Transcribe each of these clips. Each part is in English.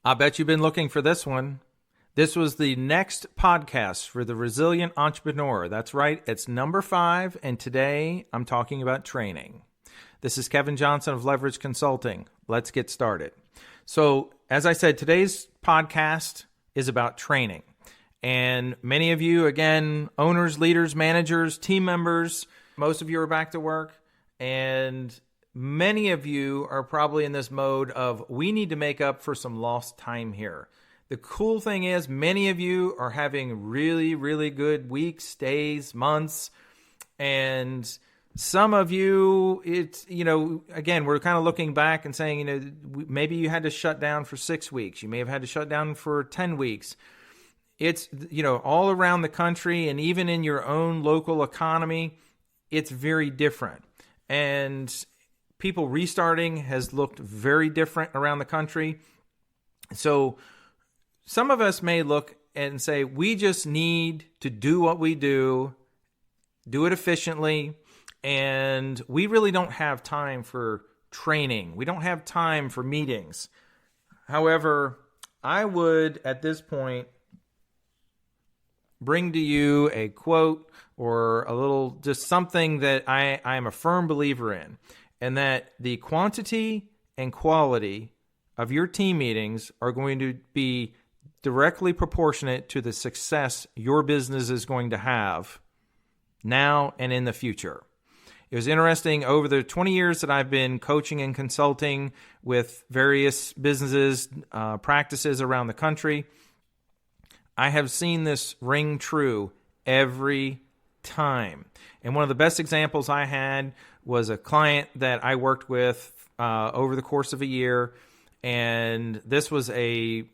I bet you've been looking for this one. This was the next podcast for the resilient entrepreneur. That's right, it's number 5, and today I'm talking about training. This is Kevin Johnson of Leverage Consulting. Let's get started. So, as I said, today's podcast is about training. And many of you, again, owners, leaders, managers, team members, most of you are back to work, and many of you are probably in this mode of, we need to make up for some lost time here. The cool thing is, many of you are having really, really good weeks, days, months, and some of you, again, we're kind of looking back and saying, maybe you had to shut down for 6 weeks. You may have had to shut down for 10 weeks. It's, all around the country and even in your own local economy, it's very different. And people restarting has looked very different around the country. So some of us may look and say, we just need to do what we do it efficiently, and we really don't have time for training. We don't have time for meetings. However, I would, at this point, bring to you a quote or a little, just something that I am a firm believer in. And that the quantity and quality of your team meetings are going to be directly proportionate to the success your business is going to have now and in the future. It was interesting, over the 20 years that I've been coaching and consulting with various businesses, practices around the country, I have seen this ring true every time. And one of the best examples I had was a client that I worked with over the course of a year, and this was a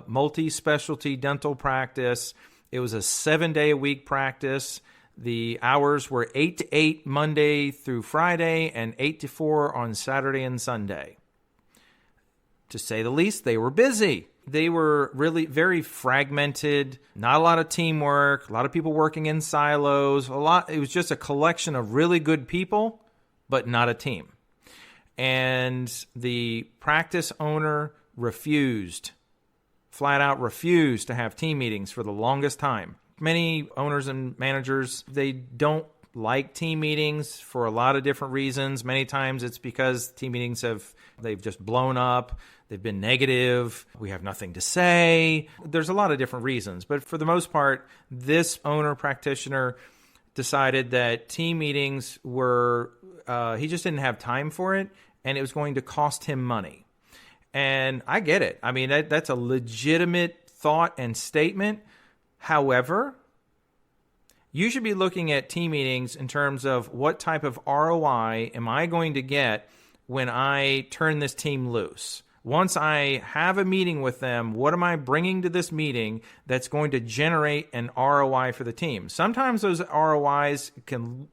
multi-specialty dental practice. It was a 7-day-a-week practice. The hours were 8 to 8 Monday through Friday and 8 to 4 on Saturday and Sunday. To say the least, they were busy. They were really very fragmented, not a lot of teamwork, a lot of people working in silos, it was just a collection of really good people, but not a team. And the practice owner flat out refused to have team meetings for the longest time. Many owners and managers, they don't like team meetings for a lot of different reasons. Many times it's because team meetings they've just blown up. They've been negative. We have nothing to say. There's a lot of different reasons. But for the most part, this owner practitioner decided that team meetings he just didn't have time for it, and it was going to cost him money. And I get it. I mean, that's a legitimate thought and statement. However, you should be looking at team meetings in terms of, what type of ROI am I going to get when I turn this team loose? Once I have a meeting with them, what am I bringing to this meeting that's going to generate an ROI for the team? Sometimes those ROIs could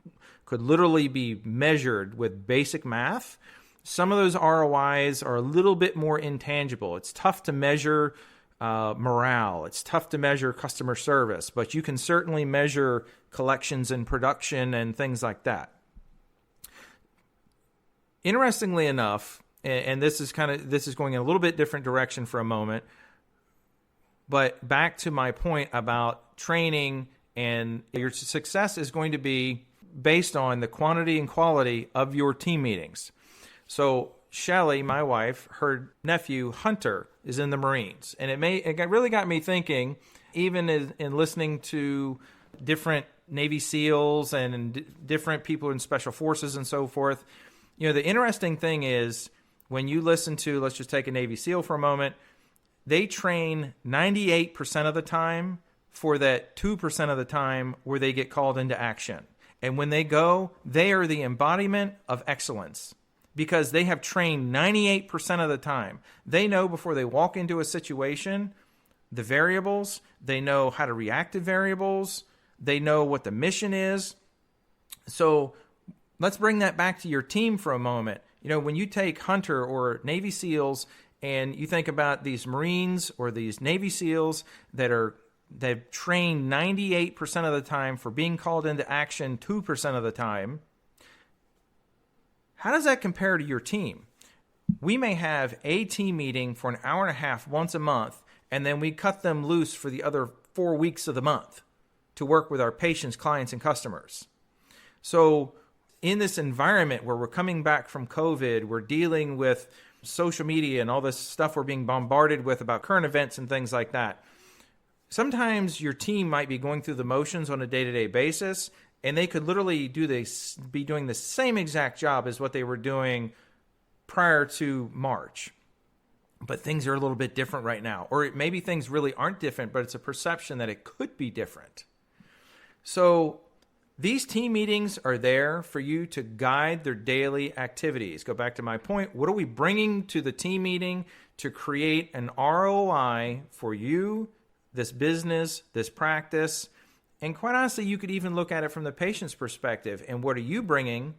literally be measured with basic math. Some of those ROIs are a little bit more intangible. It's tough to measure morale. It's tough to measure customer service, but you can certainly measure collections and production and things like that. Interestingly enough, and this is going in a little bit different direction for a moment, but back to my point about training, and your success is going to be based on the quantity and quality of your team meetings. So Shelly, my wife, her nephew Hunter is in the Marines, and it really got me thinking, even in listening to different Navy SEALs and different people in Special Forces and so forth. The interesting thing is, when you listen to, let's just take a Navy SEAL for a moment, they train 98% of the time for that 2% of the time where they get called into action. And when they go, they are the embodiment of excellence, because they have trained 98% of the time. They know before they walk into a situation, the variables, they know how to react to variables, they know what the mission is. So let's bring that back to your team for a moment. When you take Hunter or Navy SEALs and you think about these Marines or these Navy SEALs they've trained 98% of the time for being called into action 2% of the time, how does that compare to your team? we may have a team meeting for an hour and a half once a month, and then we cut them loose for the other 4 weeks of the month to work with our patients, clients, and customers. So in this environment where we're coming back from COVID, we're dealing with social media and all this stuff we're being bombarded with about current events and things like that. Sometimes your team might be going through the motions on a day-to-day basis, and they could literally be doing the same exact job as what they were doing prior to March. But things are a little bit different right now. Or maybe things really aren't different, but it's a perception that it could be different. So these team meetings are there for you to guide their daily activities. Go back to my point. What are we bringing to the team meeting to create an ROI for you, this business, this practice? And quite honestly, you could even look at it from the patient's perspective. And what are you bringing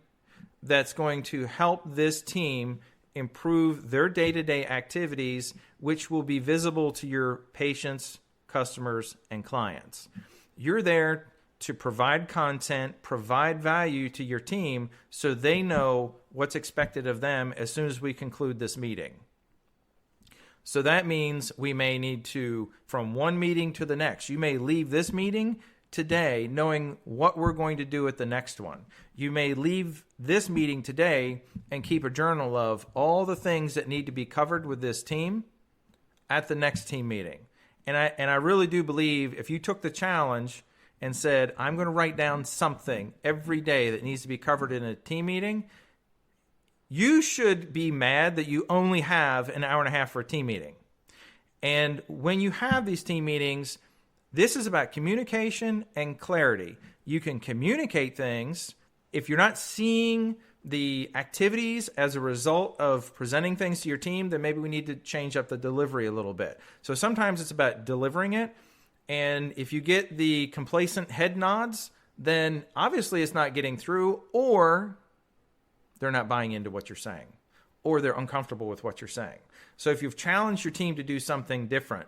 that's going to help this team improve their day-to-day activities, which will be visible to your patients, customers, and clients? You're there to provide content, provide value to your team so they know what's expected of them as soon as we conclude this meeting. So that means we may need to, from one meeting to the next, you may leave this meeting today knowing what we're going to do at the next one. You may leave this meeting today and keep a journal of all the things that need to be covered with this team at the next team meeting. And I really do believe if you took the challenge and said, I'm going to write down something every day that needs to be covered in a team meeting, you should be mad that you only have an hour and a half for a team meeting. And when you have these team meetings, this is about communication and clarity. You can communicate things. If you're not seeing the activities as a result of presenting things to your team, then maybe we need to change up the delivery a little bit. So sometimes it's about delivering it. And if you get the complacent head nods, then obviously it's not getting through, or they're not buying into what you're saying, or they're uncomfortable with what you're saying. So if you've challenged your team to do something different,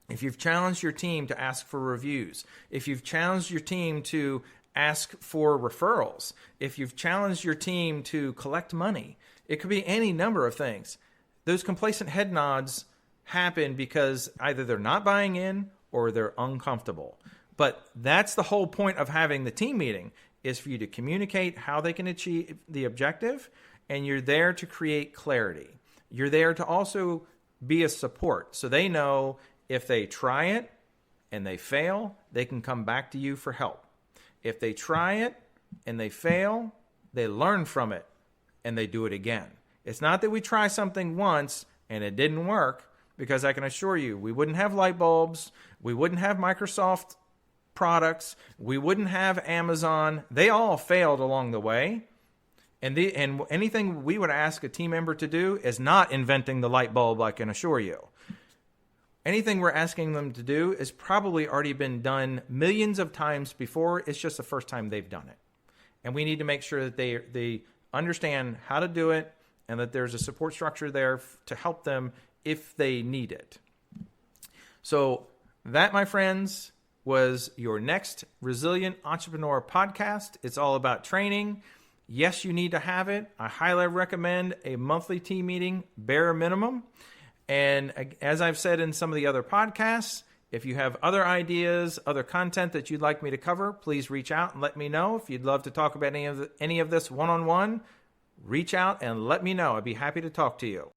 if you've challenged your team to ask for reviews, if you've challenged your team to ask for referrals, if you've challenged your team to collect money, it could be any number of things. Those complacent head nods happen because either they're not buying in or they're uncomfortable. But that's the whole point of having the team meeting, is for you to communicate how they can achieve the objective, and you're there to create clarity. You're there to also be a support, so they know if they try it and they fail, they can come back to you for help. If they try it and they fail, they learn from it and they do it again. It's not that we try something once and it didn't work, because I can assure you, we wouldn't have light bulbs, we wouldn't have Microsoft products, we wouldn't have Amazon. They all failed along the way. And anything we would ask a team member to do is not inventing the light bulb, I can assure you. Anything we're asking them to do has probably already been done millions of times before. It's just the first time they've done it. And we need to make sure that they understand how to do it, and that there's a support structure there to help them if they need it. So that, my friends, was your next Resilient Entrepreneur podcast. It's all about training. Yes, you need to have it. I highly recommend a monthly team meeting, bare minimum. And as I've said in some of the other podcasts, if you have other ideas, other content that you'd like me to cover, please reach out and let me know. If you'd love to talk about any of this one-on-one, reach out and let me know. I'd be happy to talk to you.